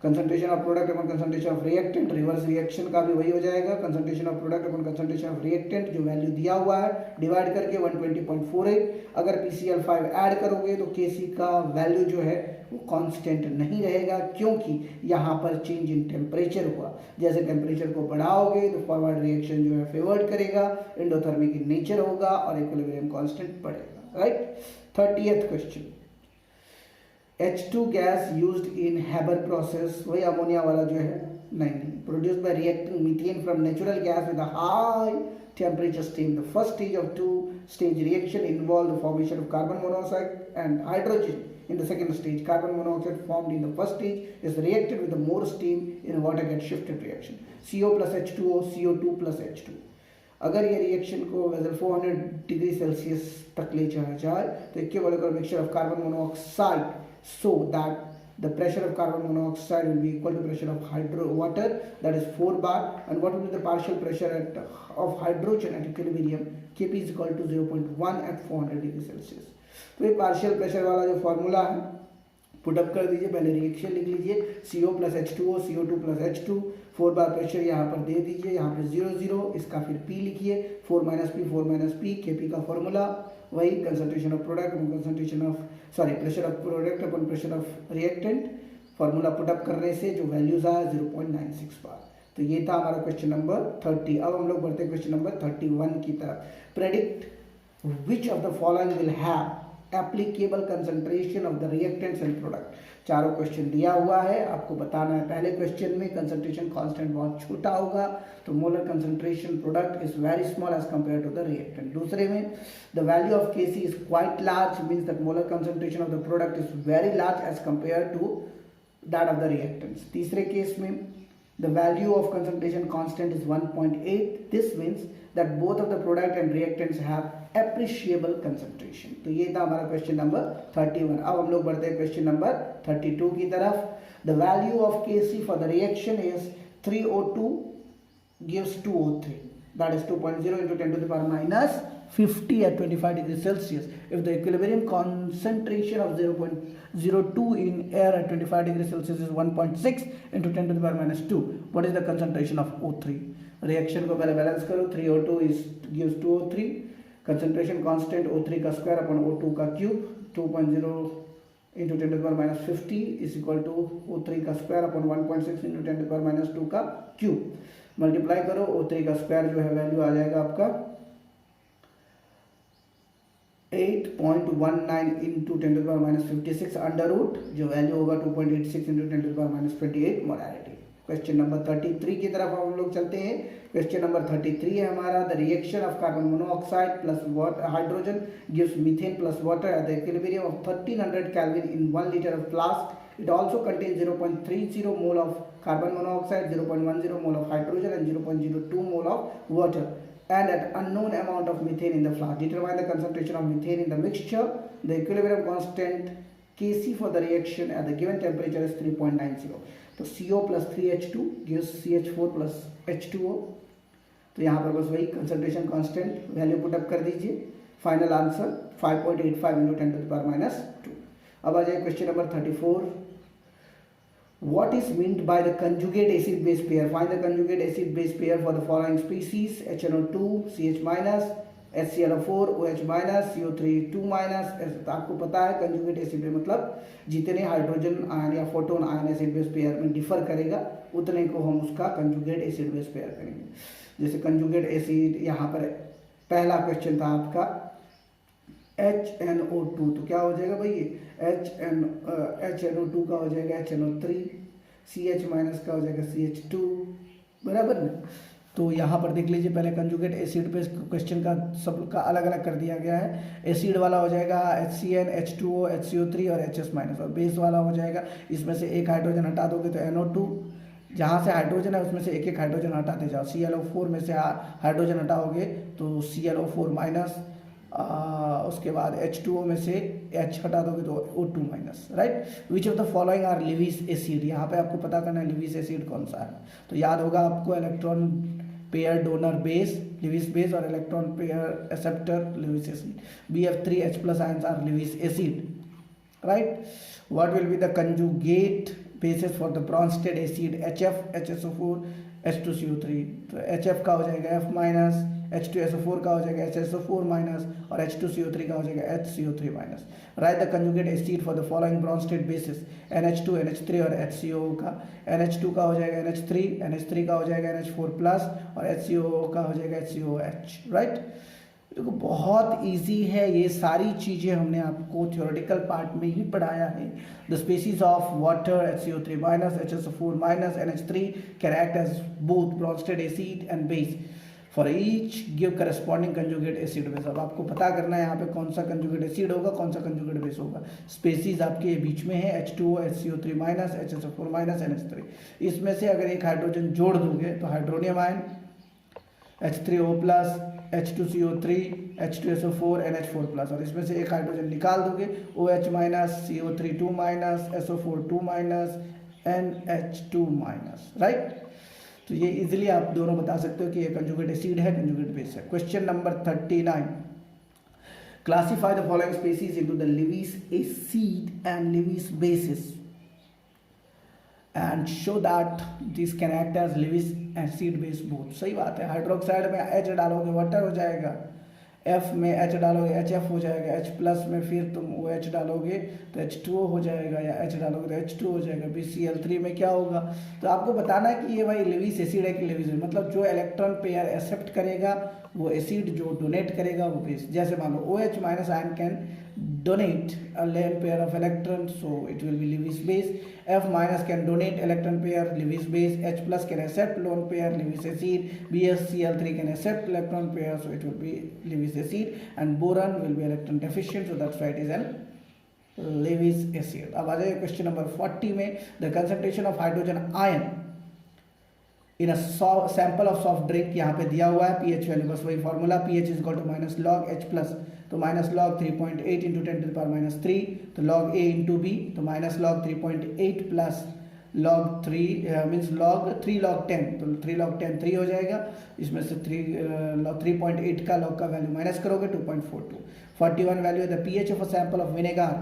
Speaker 1: concentration of product upon concentration of reactant, reverse reaction का भी वही हो जाएगा, concentration of product upon concentration of reactant जो वैल्यू दिया हुआ है डिवाइड करके 120.48। अगर PCl5 ऐड करोगे तो Kc का वैल्यू जो है वो कांस्टेंट नहीं रहेगा, क्योंकि यहाँ पर चेंज इन टेम्परेचर हुआ। जैसे टेम्परेचर को बढ़ाओगे तो फॉरवर्ड रिएक्शन जो है फेवर्ड करेगा, एंडोथर्मिक इन नेचर होगा और इक्विलिब्रियम कांस्टेंट बढ़ेगा। Right. 30th question, H2 gas used in Haber process, वही अमोनिया वाला जो है, नहीं, produced by reacting methane from natural gas with a high temperature steam. The first stage of two-stage reaction involved the formation of carbon monoxide and hydrogen. In the second stage, carbon monoxide formed in the first stage is reacted with the more steam in water gets shifted reaction. CO plus H2O, CO2 plus H2. अगर ये reaction को vessel 400 degree Celsius तक ले जाया जाए तो equilibrium mixture of carbon monoxide so that the pressure of carbon monoxide will be equal to pressure of water, that is 4 bar. And what will be the partial pressure of hydrogen at equilibrium? Kp is equal to 0.1 at 400 degree Celsius. तो ये partial pressure वाला जो formula है put up कर दीजिए, पहले reaction लिख लीजिए, CO plus H2O, CO2 plus H2, 4 बार प्रेशर यहाँ पर दे दीजिए, यहाँ पर 0 0, इसका फिर P लिखिए, 4 माइनस P, Kp का फॉर्मूला वही, concentration of product upon concentration of pressure of product upon pressure of reactant, formula put up करने से जो वैल्यूज आया 0.96 बार। तो ये था हमारा क्वेश्चन नंबर 30। अब हम लोग बढ़ते हैं क्वेश्चन नंबर 31 की तरफ। Predict which of the following will have applicable concentration of the reactants and product. चारों क्वेश्चन दिया हुआ है, आपको बताना है। पहले क्वेश्चन में कंसंट्रेशन कांस्टेंट बहुत छोटा होगा, तो molar concentration product is very small as compare to the reactant. दूसरे में the value of Kc is quite large, means that molar concentration of the product is very large as compare to that of the reactants. तीसरे case में the value of concentration constant is 1.8. This means that both of the product and reactants have appreciable concentration. तो ये था हमारा question number 31। अब हम लोग बढ़ते हैं क्वेश्चन नंबर 32 की तरफ। The value of Kc for the reaction is 3O2 gives 2O3. That is 2.0 into 10 to the power minus 50 at 25 degrees Celsius. If the equilibrium concentration of 0.02 in air at 25 degrees Celsius is 1.6 into 10 to the power minus 2, what is the concentration of O3? Reaction को पहले balance करो, 3O2 gives 2O3, concentration constant O3 का square upon O2 का cube, 2.0 into 10 to the power minus 50 is equal to O3 का square upon 1.6 into 10 to the power minus 2 का cube. Multiply करो, O3 का square जो है value आ जाएगा आपका 8.19 इंटू 10⁻56 अंडर रूट जो वैल्यू होगा 2.86 इंटू 10⁻28 मोलैरिटी। क्वेश्चन नंबर 33 की तरफ हम लोग चलते हैं। क्वेश्चन नंबर 33 है हमारा, the reaction of carbon monoxide plus hydrogen gives methane plus water at the equilibrium of 1300 kelvin in 1 litre of flask. It also contains 0.30 mole of carbon monoxide, 0.10 mole of hydrogen and 0.02 mole of water, and at unknown amount of methane in the flask. Determine the concentration of methane in the mixture. The equilibrium constant Kc for the reaction at the given temperature is 3.90. तो CO plus 3H2 gives CH4 plus H2O. तो यहाँ पर बस वही concentration constant value put up कर दीजिए। Final answer 5.85 into 10⁻²। अब आ जाए question number 34। What is meant by the conjugate acid base pair? Find the conjugate acid base pair for the following species: HNO2 CH minus, HClO4 OH minus, CO3 2 minus। तो आपको पता है conjugate acid base मतलब जितने hydrogen ion या photon ion acid base pair में differ करेगा उतने को हम उसका कंजुगेट एसिड बेस पेयर करेंगे। जैसे कंजुगेट एसिड यहाँ पर पहला क्वेश्चन था आपका HNO2, तो क्या हो जाएगा भाई HNO2 का हो जाएगा HNO3, CH माइनस का हो जाएगा CH2, बराबर ना। तो यहाँ पर देख लीजिए पहले कंजुगेट एसिड पे क्वेश्चन का सब का अलग अलग कर दिया गया है। एसिड वाला हो जाएगा HCN, H2O, HCO3 और HS माइनस, और बेस वाला हो जाएगा इसमें से एक हाइड्रोजन हटा दोगे तो NO2, जहाँ से हाइड्रोजन है उसमें से एक एक हाइड्रोजन हटाते जाओ। ClO4 में से हाइड्रोजन हटाओगे तो ClO4 माइनस, उसके बाद H2O में से H हटा दोगे तो O2 minus, right. Which of the following are Lewis acid, यहाँ पे आपको पता करना है लिविस एसिड कौन सा है। तो याद होगा आपको electron pair donor base Lewis base और electron pair acceptor Lewis acid. BF3H plus ions are Lewis acid, right. What will be the conjugate bases for the Bronsted acid HF HSO4 H2CO3। तो HF का हो जाएगा F minus, H2SO4 का हो जाएगा HSO4 minus और H2CO3 का हो जाएगा HCO3 minus. Right the conjugate acid for the following Brønsted basis NH2 NH3 और HCO का। NH2 का हो जाएगा NH3, NH3 का हो जाएगा NH4 प्लस और HCO का हो जाएगा HCOH, राइट। देखो बहुत इजी है, ये सारी चीज़ें हमने आपको थ्योरेटिकल पार्ट में ही पढ़ाया है। The species of water HCO3 minus HSO4 minus NH3 can act as both Bronsted acid and base. For each give corresponding conjugate acid base. अब आपको पता करना है यहाँ पे कौन सा कंजुगेट एसिड होगा कौन सा कंजुगेट बेस होगा। स्पेसीज आपके बीच में है H2O HCO3 minus HSO4 minus NH3। इसमें से अगर एक हाइड्रोजन जोड़ दोगे तो hydronium ion H3O plus H2CO3 H2SO4 NH4 plus, और इसमें से एक हाइड्रोजन निकाल दोगे OH minus CO3 2 minus SO4 2 minus NH2 minus, right. तो ये इजीली आप दोनों बता सकते हो कि ये कंजुगेट एसिड है कंजुगेट बेस है। Question number 39। Classify the following species into the Lewis acid and Lewis bases and show that this can act as Lewis acid base both. सही बात है, हाइड्रोक्साइड में H डालोगे वाटर हो जाएगा, F में H डालोगे HF हो जाएगा, H प्लस में फिर तुम OH डालोगे तो H2O हो जाएगा, या H डालोगे तो H2 हो जाएगा। BCl3 में क्या होगा, तो आपको बताना है कि ये भाई लिविस एसिड है कि लिविस, मतलब जो इलेक्ट्रॉन पेयर एक्सेप्ट करेगा वो एसिड, जो डोनेट करेगा वो बेस। जैसे मान लो OH minus ion can donate a lone pair of electrons, so it will be Lewis base. F minus can donate electron pair, Lewis base. H plus can accept lone pair, Lewis acid. BsCl3 can accept electron pair, so it will be Lewis acid. And boron will be electron deficient, so that's why it is an Lewis acid. अब आ जाइए question number 40 में, the concentration of hydrogen ion in a sample of soft drink यहाँ पे दिया हुआ है, pH value बस वही formula, pH is equal to minus log H plus, तो minus log 3.8 into 10 to the power minus 3, तो लॉग A इंटू B, तो minus log 3.8 plus log 3 means log 3 log 10, तो 3 लॉग 10 3 हो जाएगा। इसमें से 3.8 का लॉग का वैल्यू माइनस करोगे 2.42। 41 वैल्यू है the pH of a sample of vinegar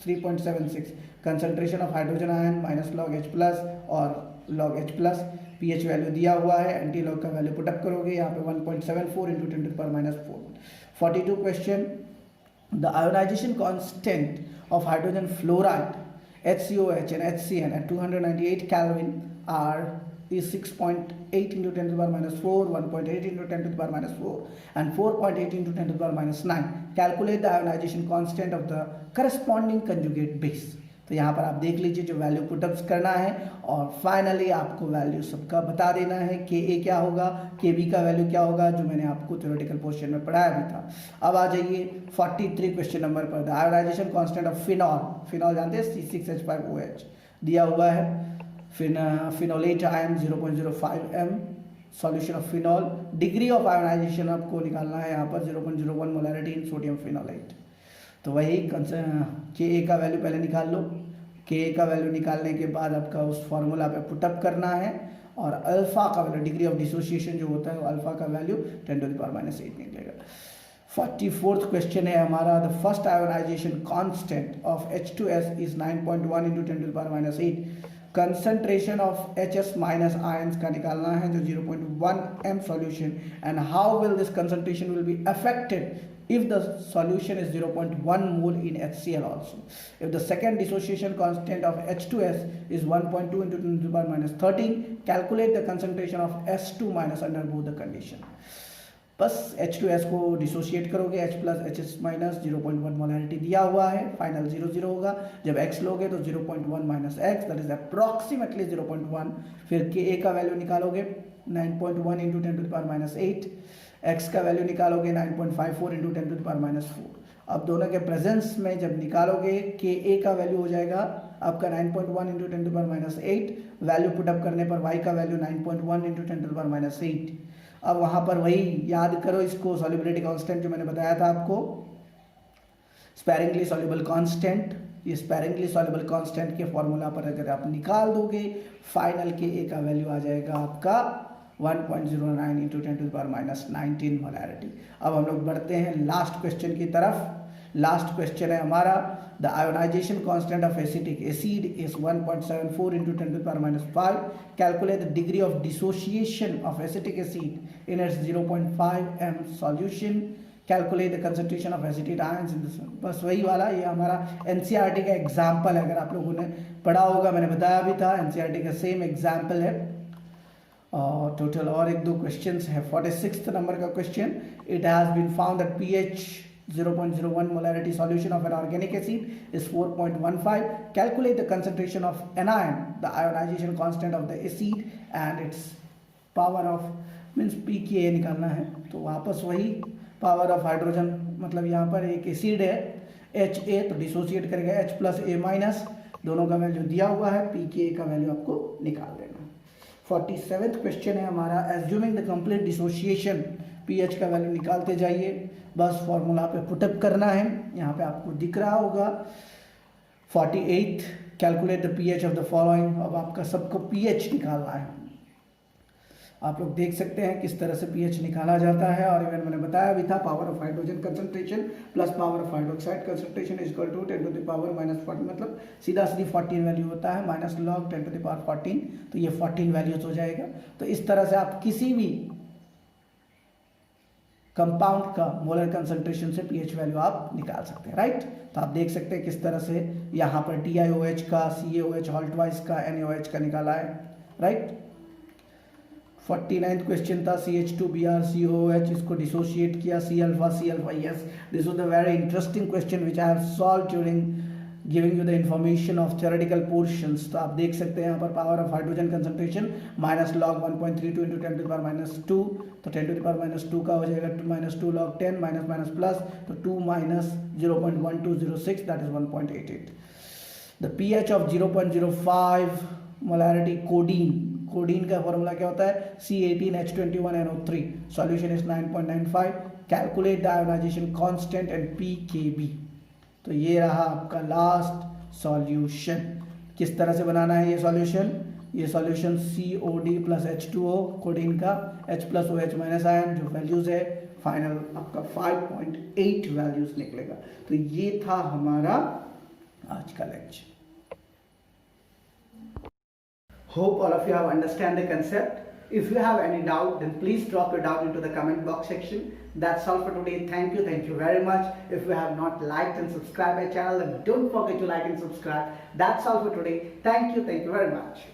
Speaker 1: 3.76, concentration of hydrogen ion minus log H plus और log H plus. pH value दिया हुआ है, एंटी लॉग का वैल्यू पुटअप करोगे यहाँ पे 1.74 into 10 to the power minus 4। 42 question, the ionization constant of hydrogen fluoride HCOH and HCN at 298 Kelvin are is 6.8 into 10 to the power minus 4, 1.8 into 10 to the power minus 4, and 4.8 into 10 to the power minus 9. Calculate the ionization constant of the corresponding conjugate base. तो यहाँ पर आप देख लीजिए जो value पुटअप्स करना है और फाइनली आपको वैल्यू सबका बता देना है के ए क्या होगा, के बी का वैल्यू क्या होगा, जो मैंने आपको थ्योरेटिकल पोर्शन में पढ़ाया भी था। अब आ जाइए 43 क्वेश्चन नंबर पर। The ionization constant of phenol जानते हैं C6H5OH दिया हुआ है। Phenolate ion 0.05 m, solution of phenol. Degree of ionization आपको निकालना है यहाँ पर 0.01 मोलैरिटी इन सोडियम फिनोलेट। तो वही के ए का वैल्यू पहले निकाल लो। के ए का वैल्यू निकालने के बाद आपका उस फॉर्मूला पे पुटअप करना है और अल्फा का वैल्यू, डिग्री ऑफ डिसोसिएशन जो होता है, अल्फा का value 10 to the power minus 8 निकलेगा। 44th क्वेश्चन है हमारा। The first ionization constant of H2S is 9.1 into 10 to the power minus 8। Concentration of HS minus ions का निकालना है जो 0.1 m solution, and how will this concentration will be affected if the solution is 0.1 mole in HCl also. If the second dissociation constant of H2S is 1.2 into 10 to the power minus 13, calculate the concentration of S2 minus under both the condition. बस H2S को dissociate करोगे, H plus HS minus 0.1 molarity दिया हुआ है, final 0 होगा। जब X लोगे तो 0.1 minus X, that is approximately 0.1। फिर के A का वैल्यू निकालोगे 9.1 into 10 to the power minus 8, X का वैल्यू निकालोगे 9.54 into 10 to the power minus 4। अब दोनों के प्रेजेंस में जब निकालोगे के A का वैल्यू हो जाएगा आपका 9.1 into 10 to the power minus 8, value put up करने पर Y का value 9.1 into 10 to the power minus 8। अब वहाँ पर वही याद करो इसको, सॉल्युबिलिटी कांस्टेंट जो मैंने बताया था आपको, स्पैरिंगली सॉल्युबल कांस्टेंट। ये स्पैरिंगली सॉल्युबल कांस्टेंट के फॉर्मूला पर अगर आप निकाल दोगे, फाइनल के ए का वैल्यू आ जाएगा आपका 1.09 into 10 to the power minus 19 molarity. अब हम लोग बढ़ते हैं लास्ट क्वेश्चन की तरफ। लास्ट क्वेश्चन है हमारा। The ionization constant of acetic acid is 1.74 into 10 to the power minus 5। Calculate the degree of dissociation of acetic acid in its 0.5 m solution. Calculate the concentration of acetate ions in this. बस वही वाला, ये हमारा NCERT का example है। अगर आप लोगों ने पढ़ा होगा, मैंने बताया भी था, एनसीईआरटी का सेम एग्जाम्पल है। और टोटल और एक दो क्वेश्चंस है। 46th नंबर का question. It has been found that pH 0.01 molarity solution of an organic acid is 4.15. Calculate the concentration of anion, the ionization constant of the acid and its power of means pKa निकालना है। तो वापस वही power of hydrogen, मतलब यहाँ पर एक acid है Ha, तो डिसोसिएट करेगा H प्लस A माइनस, दोनों का वैल्यू दिया हुआ है, pKa का वैल्यू आपको निकाल देना। 47th क्वेश्चन है हमारा। Assuming the complete dissociation, pH का वैल्यू निकालते जाइए, बस फॉर्मूला पे पुटअप करना है, यहाँ पे आपको दिख रहा होगा। 48 calculate the pH of the following. अब आपका सबको pH निकालना है। आप लोग देख सकते हैं किस तरह से pH निकाला जाता है, और इवन मैंने बताया भी था, power of hydrogen concentration plus power of hydroxide concentration is equal to 10 to the power minus 14, मतलब सीधा सीधी 14 वैल्यू होता है, minus log 10 to the power 14, तो ये 14 वैल्यूज हो जाएगा। तो इस तरह से आप किसी भी कंपाउंड का मोलर कंसंट्रेशन से pH वैल्यू आप निकाल सकते हैं, राइट। तो आप देख सकते हैं किस तरह से यहाँ पर TiOH का, CaOH हॉल्टवाइज का, NaOH का निकाला है, राइट। 49th क्वेश्चन था CH2Br इसको डिसोशिएट किया, C alpha yes, this was the very interesting question which I have solved during giving you the information of theoretical portions. तो आप देख सकते हैं यहाँ पर power of hydrogen concentration minus log 1.32 into 10 to the power minus 2, तो 10 to the power minus 2 का हो जाएगा minus 2 log 10 minus minus plus, तो 2 minus 0.1206 that is 1.88। The pH of 0.05 molarity codeine, codeine का फॉर्मूला क्या होता है, C18H21NO3, solution is 9.95। Calculate the ionization constant and pKb। तो ये रहा आपका लास्ट सॉल्यूशन। किस तरह से बनाना है ये सॉल्यूशन, ये solution COD plus H2O codeine का, H plus OH minus ion जो वैल्यूज है, फाइनल आपका 5.8 वैल्यूज निकलेगा। तो ये था हमारा आज का lecture. Hope all of you have understand the concept. If you have any doubt, then please drop your doubt into the comment box section. That's all for today. Thank you very much. If you have not liked and subscribed my channel, then don't forget to like and subscribe. That's all for today. Thank you very much.